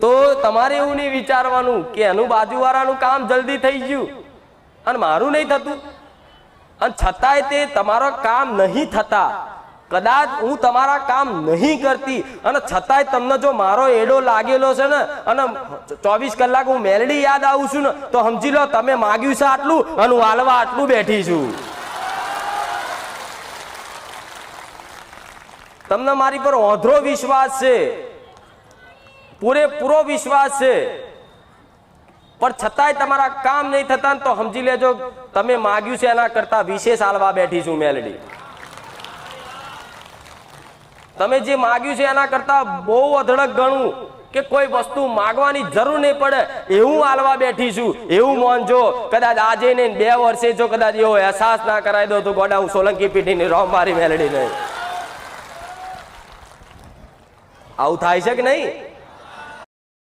તો તમારે એવું નહીં વિચારવાનું કે એનું બાજુવાળાનું કામ જલ્દી થઈ ગયું અને મારું નહીં થતું, અને છતાંય તે તમારો કામ નહીં થતા, કદાચ હું તમારા કામ નહીં કરતી અને છતાંય તમને જો મારો એડો લાગેલો છે ને અને 24 કલાક હું મેલડી યાદ આવું છું ને તો સમજી લો તમે માગ્યું છે આટલું અને હું હાલવા આટલું બેઠી છું. તમને મારી પર ઓધરો વિશ્વાસ છે, પૂરેપૂરો વિશ્વાસ છે, પણ છતાંય તમારા કામ નહીં થતા તો સમજી લેજો તમે માગ્યું છે એના કરતા વિશેષ હાલવા બેઠી છું મેલડી. તમે જે માગ્યું છે એના કરતા બહુ અધડક ગણું કે કોઈ વસ્તુ માગવાની જરૂર નહીં પડે એવું હાલવા બેઠી છું, એવું માનજો. કદાચ આજે ને 2 વર્ષે જો કદાચ એવો અહેસાસ ના કરાવી દો તો ગોડા હું સોલંકી પીઢીની રોમ મારી મેલડી નહીં. આવું થાય છે કે નહીં?